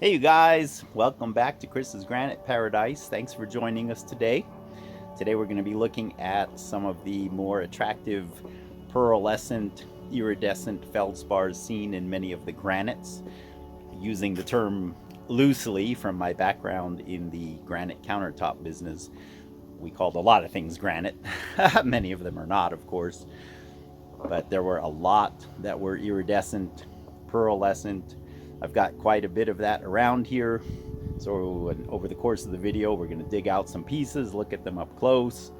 Hey you guys, welcome back to Chris's Granite Paradise. Thanks for joining us today. Today we're going to be looking at some of the more attractive pearlescent, iridescent feldspars seen in many of the granites. Using the term loosely from my background in the granite countertop business, we called a lot of things granite. Many of them are not, of course, but there were a lot that were iridescent, pearlescent. I've got quite a bit of that around here. So over the course of the video, we're going to dig out some pieces, look at them up close,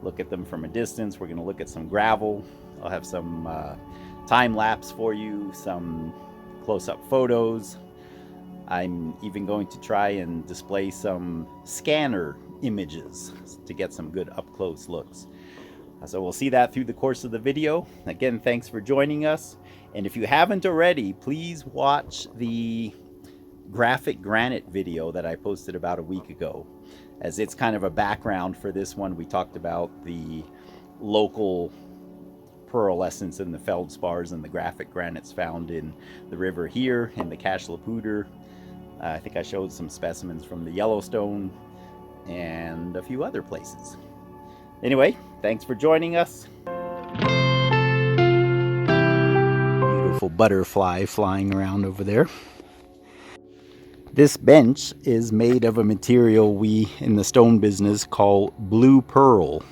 look at them from a distance. We're going to look at some gravel. I'll have some time lapse for you, some close-up photos. I'm even going to try and display some scanner images to get some good up-close looks. So we'll see that through the course of the video. Again, thanks for joining us. And if you haven't already, please watch the graphic granite video that I posted about a week ago, as it's kind of a background for this one. We talked about the local pearlescence and the feldspars and the graphic granites found in the river here in the Cache La Poudre. I think I showed some specimens from the Yellowstone and a few other places. Anyway, thanks for joining us. Beautiful butterfly flying around over there. This bench is made of a material we in the stone business call blue pearl.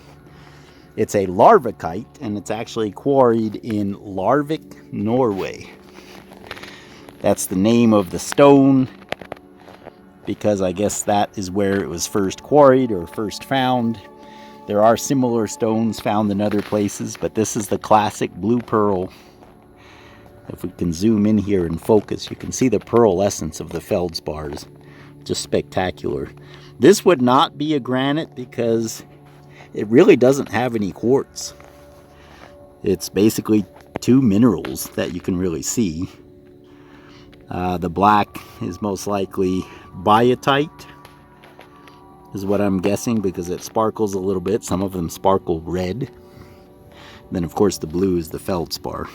It's a larvikite, and it's actually quarried in Larvik, Norway. That's the name of the stone because I guess that is where it was first quarried or first found. There are similar stones found in other places, but this is the classic blue pearl. If we can zoom in here and focus, you can see the pearlescence of the feldspars. Just spectacular. This would not be a granite because it really doesn't have any quartz. It's basically two minerals that you can really see. The black is most likely biotite, is what I'm guessing, because it sparkles a little bit. Some of them sparkle red. Then of course the blue is the feldspar.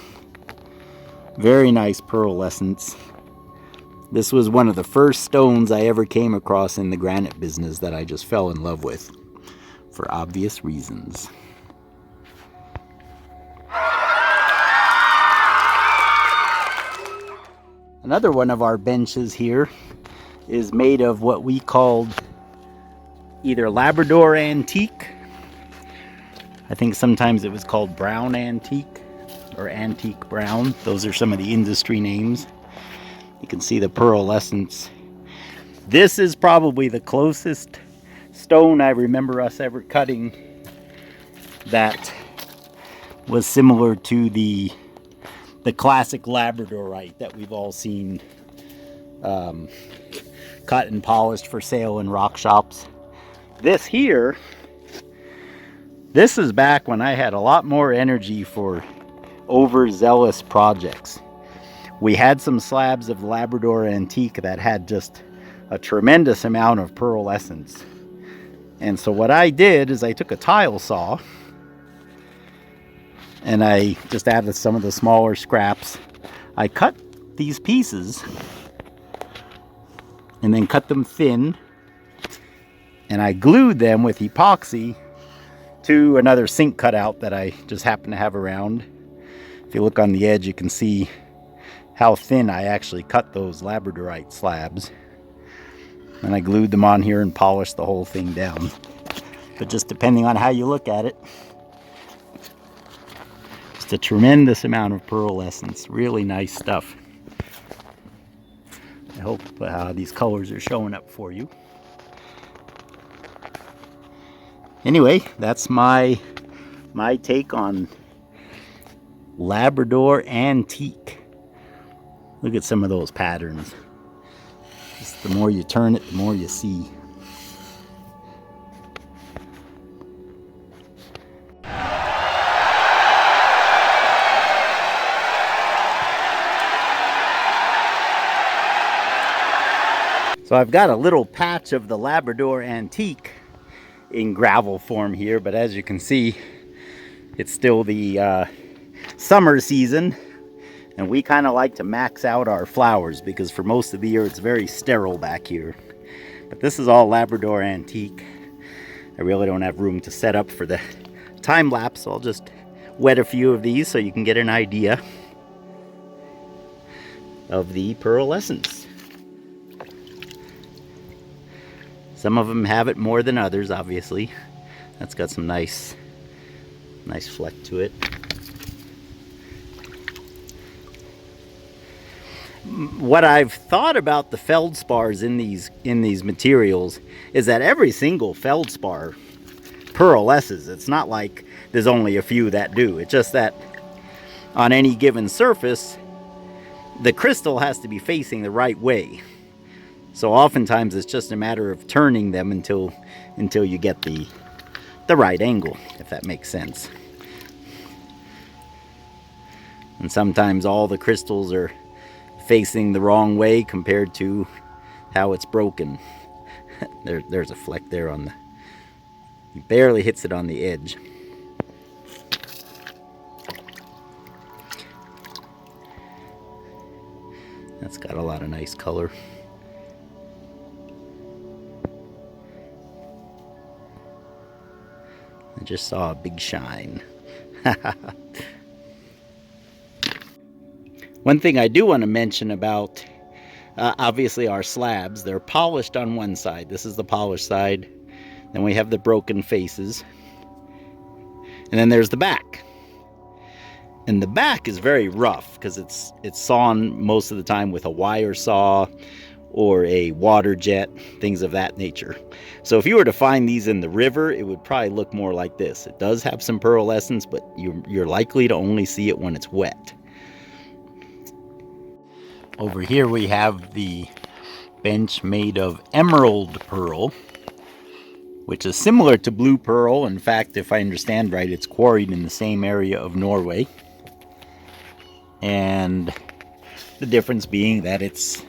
Very nice pearlescence. This was one of the first stones I ever came across in the granite business that I just fell in love with, for obvious reasons. Another one of our benches here is made of what we called either Labrador antique. I think sometimes it was called brown antique or antique brown. Those are some of the industry names. You can see the pearlescence. This is probably the closest stone I remember us ever cutting that was similar to the classic Labradorite that we've all seen cut and polished for sale in rock shops. This here, this is back when I had a lot more energy for overzealous projects. We had some slabs of Labrador antique that had just a tremendous amount of pearlescence. And so what I did is I took a tile saw and I just added some of the smaller scraps. I cut these pieces and then cut them thin, and I glued them with epoxy to another sink cutout that I just happened to have around. If you look on the edge, you can see how thin I actually cut those Labradorite slabs. And I glued them on here and polished the whole thing down. But just depending on how you look at it, just a tremendous amount of pearlescence. Really nice stuff. I hope these colors are showing up for you. Anyway, that's my take on Labrador antique. Look at some of those patterns. Just the more you turn it, the more you see. So I've got a little patch of the Labrador antique in gravel form here, but as you can see, it's still the summer season, And we kind of like to max out our flowers because for most of the year it's very sterile back here. But this is all Labrador antique. I really don't have room to set up for the time lapse, so I'll just wet a few of these so you can get an idea of the pearlescence. Some of them have it more than others, obviously. That's got some nice fleck to it. What I've thought about the feldspars in these materials is that every single feldspar pearlesces. It's not like there's only a few that do. It's just that on any given surface, the crystal has to be facing the right way. So oftentimes it's just a matter of turning them until you get the right angle, if that makes sense. And sometimes all the crystals are facing the wrong way compared to how it's broken. There's a fleck there on the, it barely hits it on the edge. That's got a lot of nice color. I just saw a big shine. One thing I do want to mention about obviously our slabs, they're polished on one side. This is the polished side. Then we have the broken faces. And then there's the back. And the back is very rough because it's sawn most of the time with a wire saw or a water jet, things of that nature. So if you were to find these in the river, it would probably look more like this. It does have some pearlescence, but you're likely to only see it when it's wet. Over here we have the bench made of emerald pearl, which is similar to blue pearl. In fact, if I understand right, it's quarried in the same area of Norway. And the difference being that it's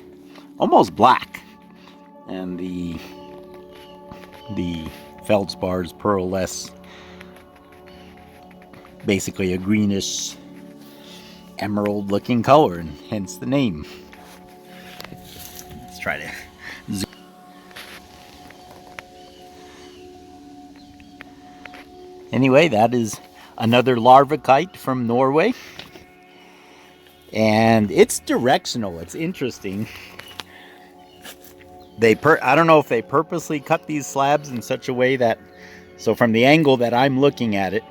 almost black, and the feldspars pearlesce basically a greenish emerald looking color, and hence the name. Let's try to zoom. Anyway, that is another larvakite from Norway, and it's directional. It's interesting. I don't know if they purposely cut these slabs in such a way that, so from the angle that I'm looking at it,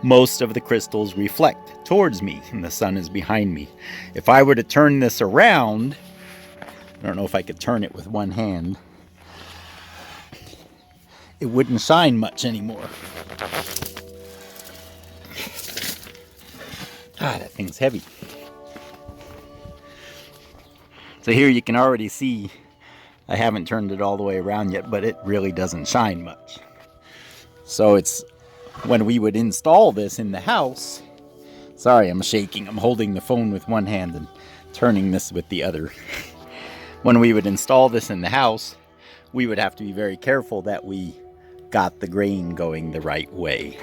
most of the crystals reflect towards me and the sun is behind me. If I were to turn this around, I don't know if I could turn it with one hand, it wouldn't shine much anymore. That thing's heavy. So here you can already see I haven't turned it all the way around yet, but it really doesn't shine much. So it's when we would install this in the house, sorry, I'm shaking. I'm holding the phone with one hand and turning this with the other. When we would install this in the house, we would have to be very careful that we got the grain going the right way.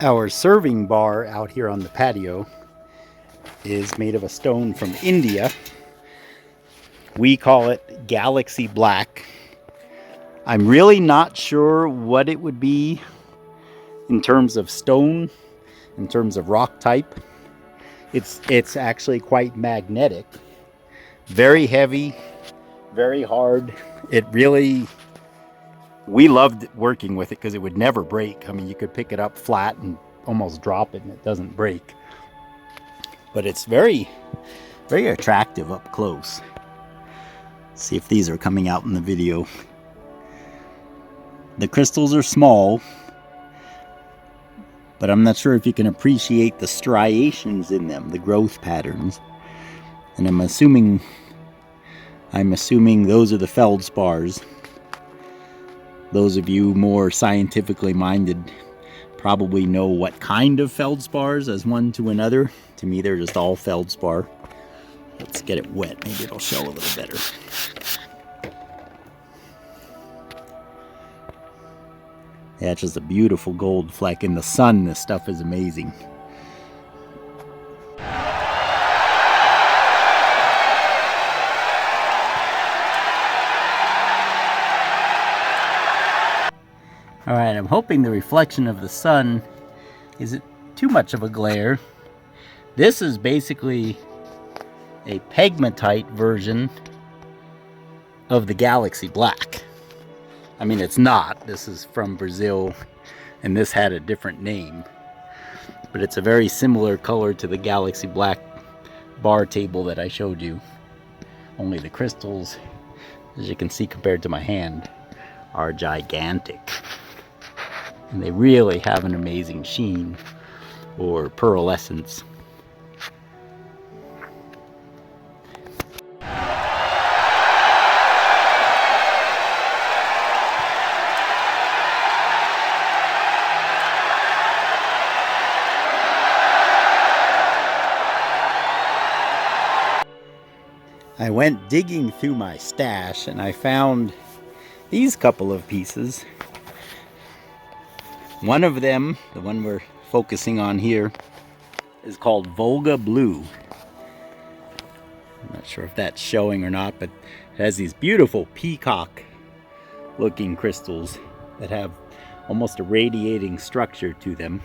Our serving bar out here on the patio is made of a stone from India. We call it Galaxy Black. I'm really not sure what it would be in terms of stone, in terms of rock type. It's actually quite magnetic. Very heavy, very hard. It really, we loved working with it because it would never break. I mean, you could pick it up flat and almost drop it and it doesn't break. But it's very, very attractive up close. See if these are coming out in the video. The crystals are small, but I'm not sure if you can appreciate the striations in them, the growth patterns. And I'm assuming those are the feldspars. Those of you more scientifically minded probably know what kind of feldspars as one to another. To me, they're just all feldspar. Let's get it wet. Maybe it'll show a little better. Yeah, it's just a beautiful gold fleck. In the sun, this stuff is amazing. Alright, I'm hoping the reflection of the sun isn't too much of a glare. This is basically a pegmatite version of the Galaxy Black. I mean, it's not. This is from Brazil, and this had a different name. But it's a very similar color to the Galaxy Black bar table that I showed you. Only the crystals, as you can see compared to my hand, are gigantic. And they really have an amazing sheen, or pearlescence. I went digging through my stash and I found these couple of pieces. One of them, the one we're focusing on here, is called Volga Blue. I'm not sure if that's showing or not, but it has these beautiful peacock looking crystals that have almost a radiating structure to them.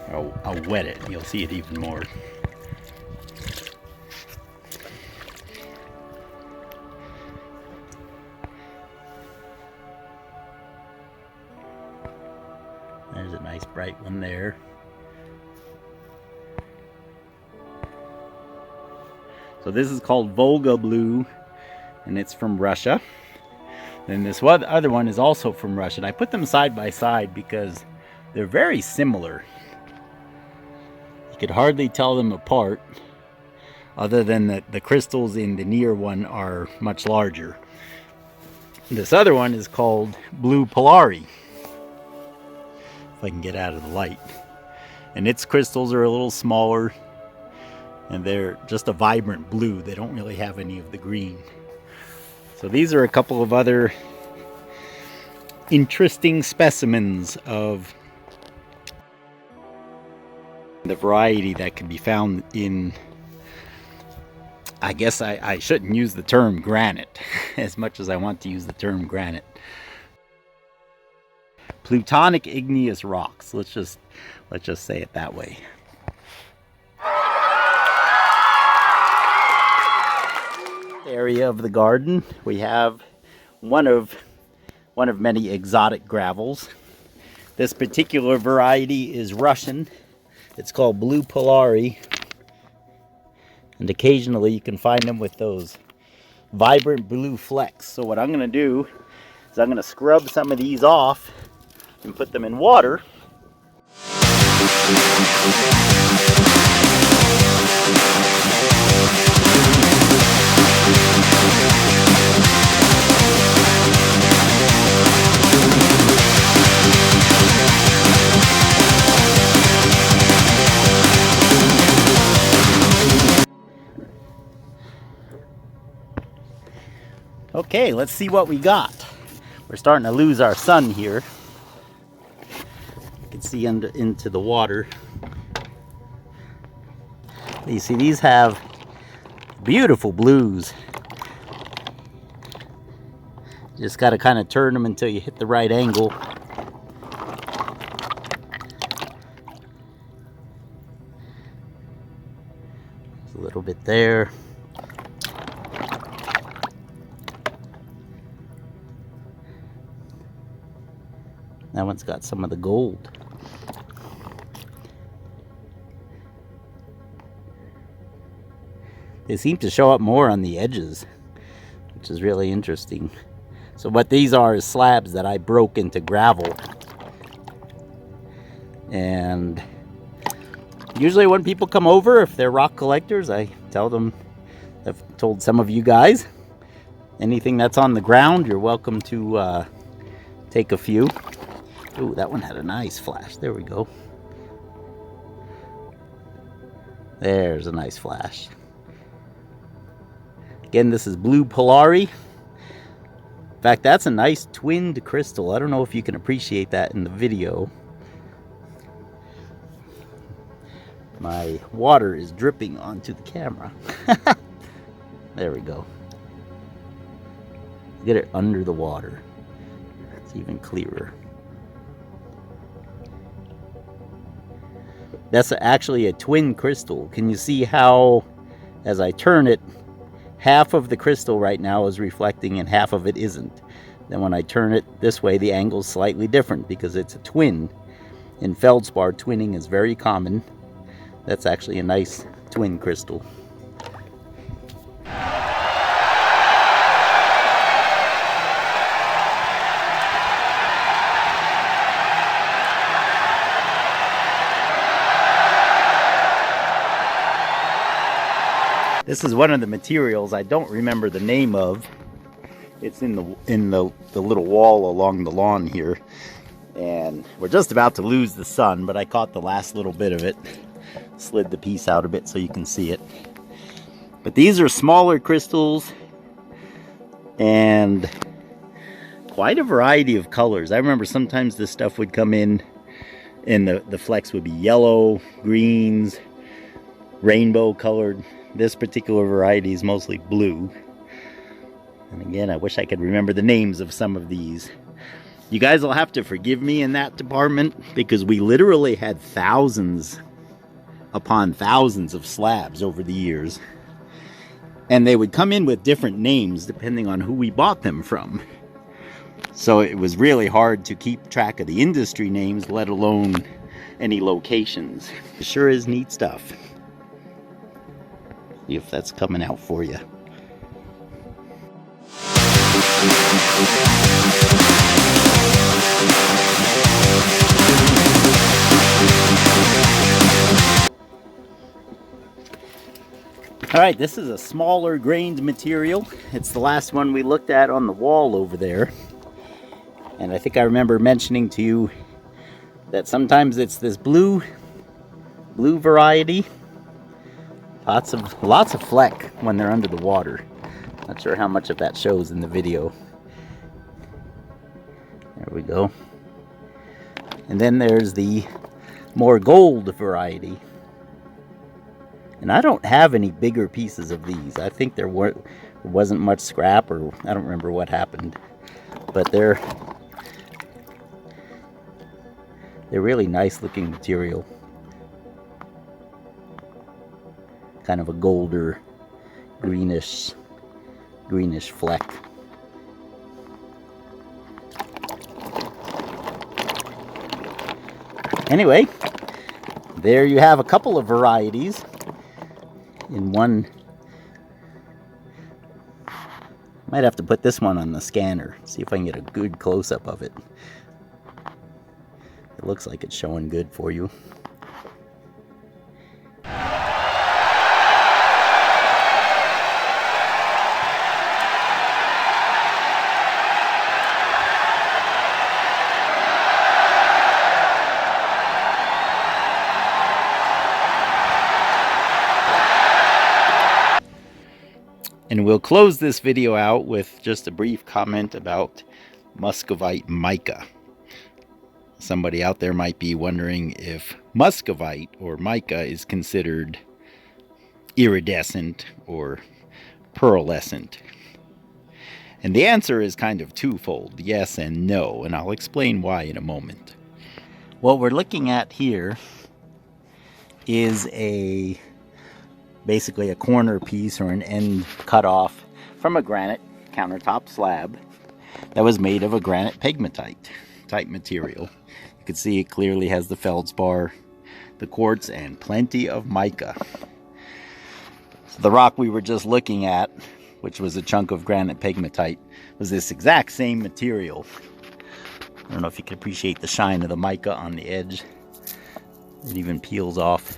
I'll wet it and you'll see it even more. There's a nice bright one there. So this is called Volga Blue, and it's from Russia. Then this other one is also from Russia. And I put them side by side because they're very similar. You could hardly tell them apart, other than that the crystals in the near one are much larger. This other one is called Blue Polari. If I can get out of the light. And its crystals are a little smaller, and they're just a vibrant blue. They don't really have any of the green. So these are a couple of other interesting specimens of the variety that can be found in, I guess I shouldn't use the term granite as much as I want to use the term granite. Plutonic igneous rocks. Let's just say it that way. Area of the garden, we have one of many exotic gravels. This particular variety is Russian. It's called Blue Polari, and occasionally you can find them with those vibrant blue flecks. So what I'm going to do is I'm going to scrub some of these off and put them in water. Okay, let's see what we got. We're starting to lose our sun here. You can see into the water. You see, these have beautiful blues. You just got to kind of turn them until you hit the right angle. There's a little bit there. That one's got some of the gold. They seem to show up more on the edges, which is really interesting. So what these are is slabs that I broke into gravel. And usually when people come over, if they're rock collectors, I tell them, I've told some of you guys, anything that's on the ground, you're welcome to take a few. Ooh, that one had a nice flash. There we go. There's a nice flash. Again, this is Blue Polari. In fact, that's a nice twinned crystal. I don't know if you can appreciate that in the video. My water is dripping onto the camera. There we go. Get it under the water. It's even clearer. That's actually a twin crystal. Can you see how, as I turn it, half of the crystal right now is reflecting and half of it isn't? Then when I turn it this way, the angle's slightly different because it's a twin. In feldspar, twinning is very common. That's actually a nice twin crystal. This is one of the materials I don't remember the name of. It's in the little wall along the lawn here. And we're just about to lose the sun, but I caught the last little bit of it. Slid the piece out a bit so you can see it. But these are smaller crystals and quite a variety of colors. I remember sometimes this stuff would come in and the flecks would be yellow, greens, rainbow colored. This particular variety is mostly blue. And again, I wish I could remember the names of some of these. You guys will have to forgive me in that department because we literally had thousands upon thousands of slabs over the years. And they would come in with different names depending on who we bought them from. So it was really hard to keep track of the industry names, let alone any locations. It sure is neat stuff. See if that's coming out for you. Alright, this is a smaller grained material. It's the last one we looked at on the wall over there. And I think I remember mentioning to you that sometimes it's this blue variety. Lots of fleck when they're under the water. Not sure how much of that shows in the video. There we go. And then there's the more gold variety. And I don't have any bigger pieces of these. I think there wasn't much scrap, or I don't remember what happened. But they're really nice looking material. Kind of a golder, greenish fleck. Anyway, there you have a couple of varieties in one. Might have to put this one on the scanner, see if I can get a good close-up of it. It looks like it's showing good for you. And we'll close this video out with just a brief comment about muscovite mica. Somebody out there might be wondering if muscovite or mica is considered iridescent or pearlescent. And the answer is kind of twofold, yes and no, and I'll explain why in a moment. What we're looking at here is basically a corner piece or an end cut off from a granite countertop slab that was made of a granite pegmatite type material. You can see it clearly has the feldspar, the quartz, and plenty of mica. So the rock we were just looking at, which was a chunk of granite pegmatite, was this exact same material. I don't know if you can appreciate the shine of the mica on the edge. It even peels off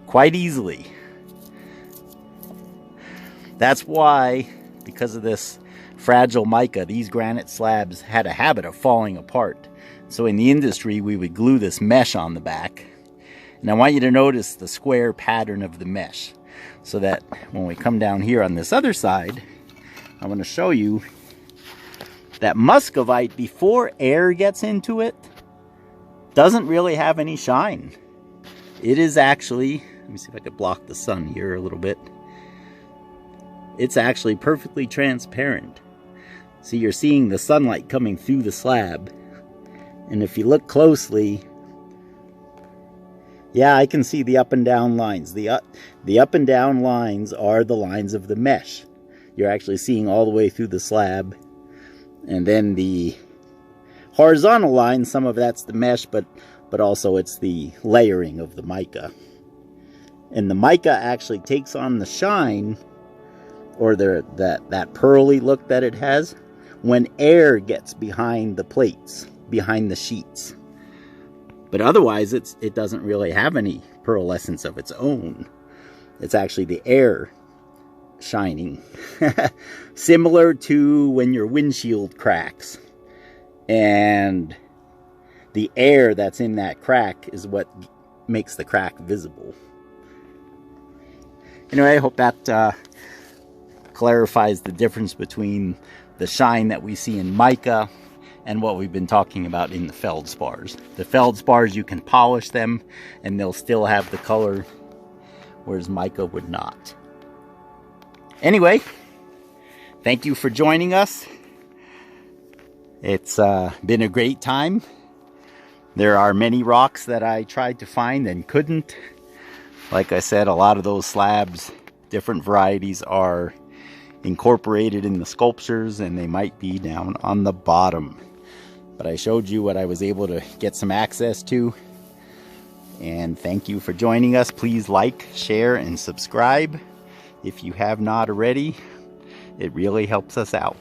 quite easily. That's why, because of this fragile mica, these granite slabs had a habit of falling apart. So in the industry, we would glue this mesh on the back. And I want you to notice the square pattern of the mesh, so that when we come down here on this other side, I want to show you that muscovite, before air gets into it, doesn't really have any shine. It is actually, let me see if I could block the sun here a little bit. It's actually perfectly transparent. See, you're seeing the sunlight coming through the slab. And if you look closely, yeah, I can see the up and down lines. The up and down lines are the lines of the mesh. You're actually seeing all the way through the slab. And then the horizontal line, some of that's the mesh, but also it's the layering of the mica. And the mica actually takes on the shine, or that pearly look that it has, when air gets behind the plates, behind the sheets. But otherwise, it doesn't really have any pearlescence of its own. It's actually the air shining. Similar to when your windshield cracks. And the air that's in that crack is what makes the crack visible. Anyway, I hope that clarifies the difference between the shine that we see in mica and what we've been talking about in the feldspars. The feldspars, you can polish them and they'll still have the color, whereas mica would not. Anyway, thank you for joining us. It's been a great time. There are many rocks that I tried to find and couldn't. Like I said, a lot of those slabs, different varieties, are incorporated in the sculptures, and they might be down on the bottom. But I showed you what I was able to get some access to. And thank you for joining us. Please like, share, and subscribe if you have not already. It really helps us out.